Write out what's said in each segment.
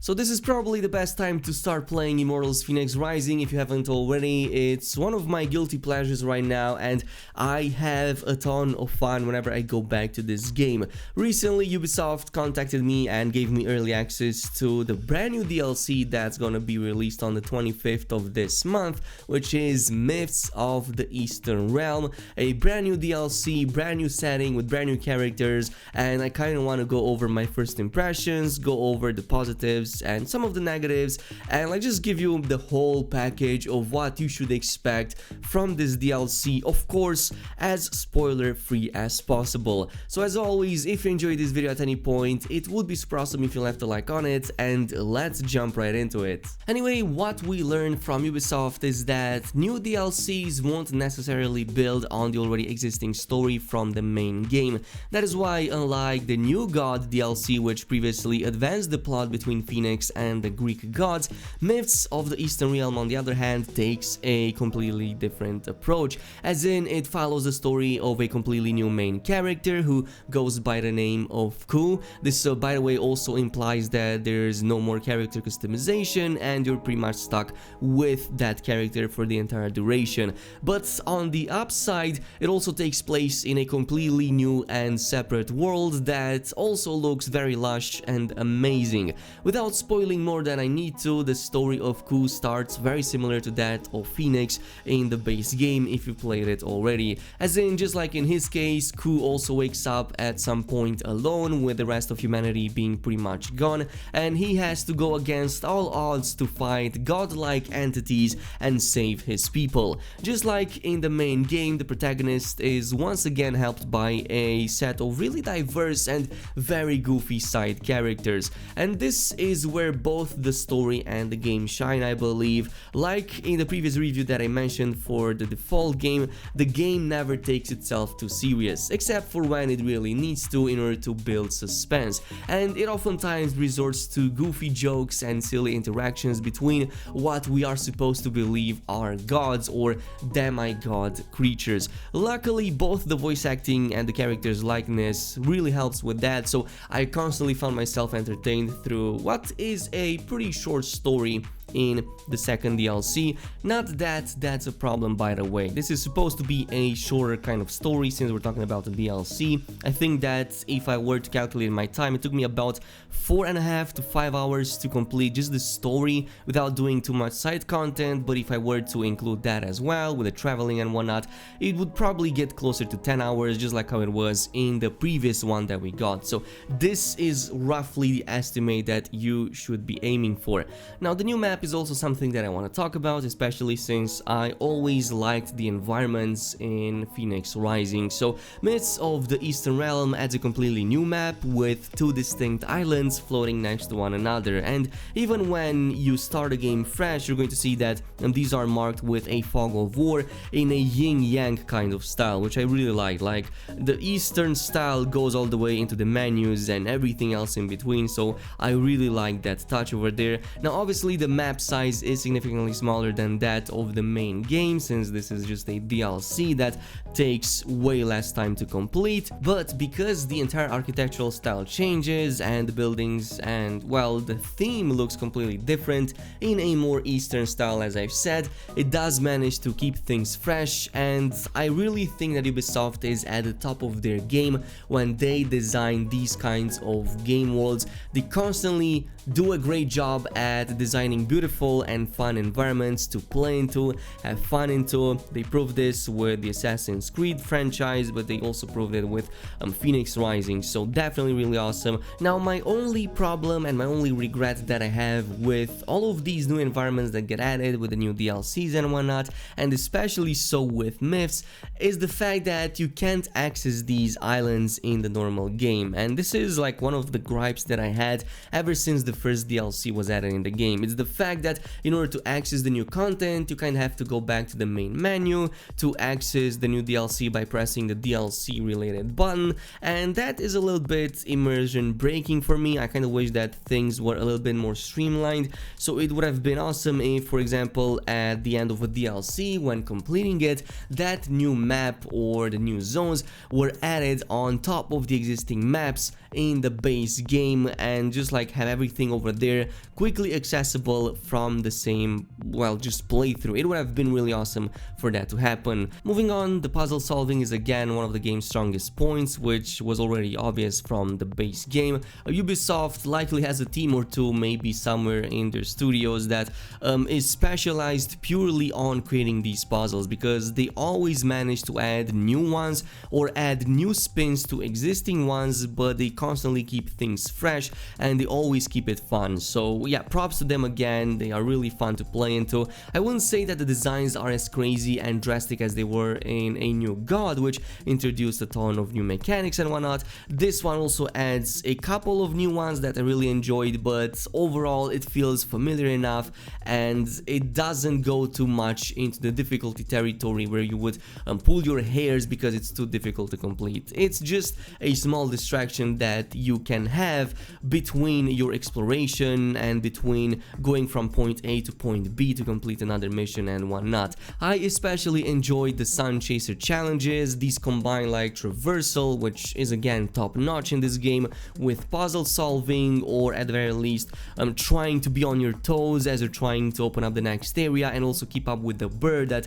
So this is probably the best time to start playing Immortals Fenyx Rising if you haven't already. It's one of my guilty pleasures right now, and I have a ton of fun whenever I go back to this game. Recently, Ubisoft contacted me and gave me early access to the brand new DLC that's gonna be released on the 25th of this month, which is Myths of the Eastern Realm, a brand new DLC, brand new setting with brand new characters, and I kind of want to go over my first impressions, go over the positives and some of the negatives, and like just give you the whole package of what you should expect from this DLC, of course as spoiler free as possible. So as always, if you enjoyed this video at any point, it would be super awesome if you left a like on it, and let's jump right into it. Anyway, what we learned from Ubisoft is that new DLCs won't necessarily build on the already existing story from the main game. That is why, unlike the New God DLC, which previously advanced the plot between Fenyx and the Greek gods, Myths of the Eastern Realm on the other hand takes a completely different approach, as in it follows the story of a completely new main character who goes by the name of Ku. This by the way also implies that there's no more character customization and you're pretty much stuck with that character for the entire duration. But on the upside, it also takes place in a completely new and separate world that also looks very lush and amazing. Without spoiling more than I need to, the story of Ku starts very similar to that of Fenyx in the base game if you played it already. As in, just like in his case, Ku also wakes up at some point alone with the rest of humanity being pretty much gone, and he has to go against all odds to fight godlike entities and save his people. Just like in the main game, the protagonist is once again helped by a set of really diverse and very goofy side characters, and this is where both the story and the game shine, I believe. Like in the previous review that I mentioned for the default game, the game never takes itself too serious, except for when it really needs to in order to build suspense, and it oftentimes resorts to goofy jokes and silly interactions between what we are supposed to believe are gods or demigod creatures. Luckily, both the voice acting and the character's likeness really helps with that, so I constantly found myself entertained through what is a pretty short story in the second DLC. Not that that's a problem, by the way. This is supposed to be a shorter kind of story since we're talking about the DLC. I think that if I were to calculate my time, it took me about 4.5 to 5 hours to complete just the story without doing too much side content, but if I were to include that as well with the traveling and whatnot, it would probably get closer to 10 hours, just like how it was in the previous one that we got. So this is roughly the estimate that you should be aiming for. Now, the new map is also something that I want to talk about, especially since I always liked the environments in Fenyx Rising. So Myths of the Eastern Realm adds a completely new map with two distinct islands floating next to one another, and even when you start a game fresh, you're going to see that these are marked with a fog of war in a yin-yang kind of style, which I really like the Eastern style goes all the way into the menus and everything else in between, so I really like that touch over there. Now obviously the map size is significantly smaller than that of the main game, since this is just a DLC that takes way less time to complete, but because the entire architectural style changes and the buildings and, well, the theme looks completely different in a more Eastern style, as I've said, it does manage to keep things fresh, and I really think that Ubisoft is at the top of their game when they design these kinds of game worlds. They constantly do a great job at designing beautiful and fun environments to play into, have fun into. They proved this with the Assassin's Creed franchise, but they also proved it with Fenyx Rising, so definitely really awesome. Now my only problem and my only regret that I have with all of these new environments that get added with the new DLCs and whatnot, and especially so with Myths, is the fact that you can't access these islands in the normal game, and this is like one of the gripes that I had ever since the first DLC was added in the game. It's the fact that in order to access the new content, you kind of have to go back to the main menu to access the new DLC by pressing the DLC related button, and that is a little bit immersion breaking for me. I kind of wish that things were a little bit more streamlined, so it would have been awesome if, for example, at the end of a DLC, when completing it, that new map or the new zones were added on top of the existing maps in the base game and just like have everything over there quickly accessible from the same, well, just playthrough. It would have been really awesome for that to happen. Moving on, the puzzle solving is again one of the game's strongest points, which was already obvious from the base game. Ubisoft likely has a team or two, maybe somewhere in their studios, that is specialized purely on creating these puzzles, because they always manage to add new ones or add new spins to existing ones, but they constantly keep things fresh and they always keep it fun. So yeah, props to them again. They are really fun to play into. I wouldn't say that the designs are as crazy and drastic as they were in A New God, which introduced a ton of new mechanics and whatnot. This one also adds a couple of new ones that I really enjoyed, but overall it feels familiar enough and it doesn't go too much into the difficulty territory where you would pull your hairs because it's too difficult to complete. It's just a small distraction that you can have between your exploration and between going from point A to point B to complete another mission and whatnot. I especially enjoyed the Sun Chaser challenges. These combine like traversal, which is again top notch in this game, with puzzle solving, or at the very least trying to be on your toes as you're trying to open up the next area and also keep up with the bird that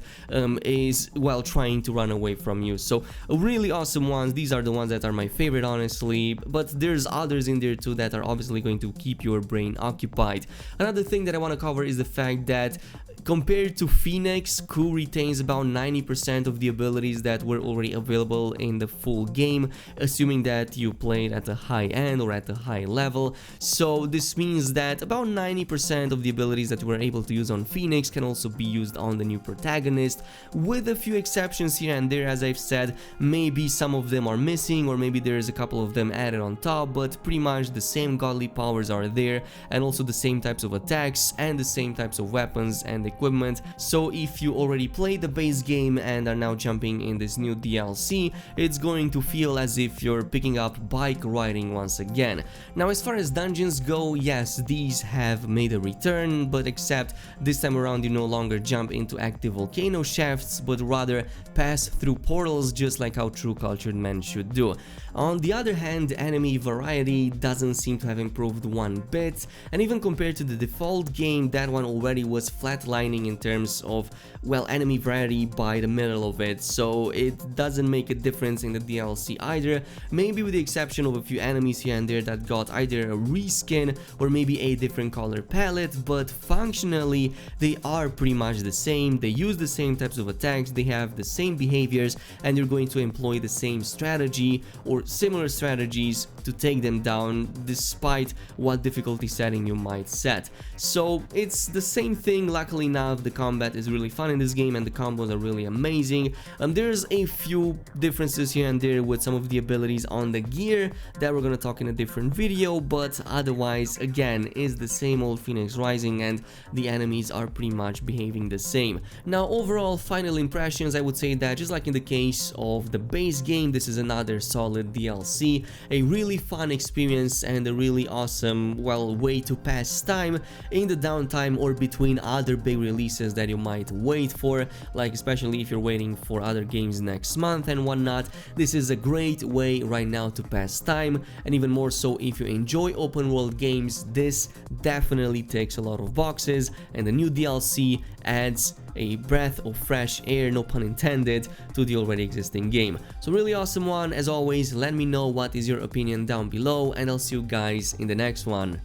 is, well, trying to run away from you. So really awesome ones. These are the ones that are my favorite, honestly, but there's others in there too that are obviously going to keep your brain occupied. Another thing that I want to cover is the fact that compared to Fenyx, Crew retains about 90% of the abilities that were already available in the full game, assuming that you played at a high end or at a high level. So this means that about 90% of the abilities that you were able to use on Fenyx can also be used on the new protagonist, with a few exceptions here and there. As I've said, maybe some of them are missing, or maybe there's a couple of them added on top, but pretty much the same godly powers are there, and also the same types of attacks and the same types of weapons and equipment. So if you already played the base game and are now jumping in this new DLC, it's going to feel as if you're picking up bike riding once again. Now, as far as dungeons go, yes, these have made a return, but except this time around you no longer jump into active volcano shafts, but rather pass through portals, just like how true cultured men should do. On the other hand, enemy variety doesn't seem to have improved one bit, and even compared to the default game, that one already was flatlining in terms of, well, enemy variety by the middle of it, so it doesn't make a difference in the DLC either, maybe with the exception of a few enemies here and there that got either a reskin or maybe a different color palette, but functionally they are pretty much the same. They use the same types of attacks, they have the same behaviors, and you're going to employ the same strategy or similar strategies to take them down, despite what difficulty setting you might set. So it's the same thing. Luckily enough, the combat is really fun in this game and the combos are really amazing. There's a few differences here and there with some of the abilities on the gear that we're gonna talk in a different video, but otherwise, again, is the same old Fenyx Rising and the enemies are pretty much behaving the same. Now, overall final impressions, I would say that just like in the case of the base game, this is another solid DLC, a really fun experience and a really awesome, well, way to pass time in the downtime or between other big releases that you might wait for, like especially if you're waiting for other games next month and whatnot. This is a great way right now to pass time, and even more so if you enjoy open world games. This definitely ticks a lot of boxes, and the new DLC adds a breath of fresh air, no pun intended, to the already existing game. So really awesome one. As always, let me know what is your opinion down below, and I'll see you guys in the next one.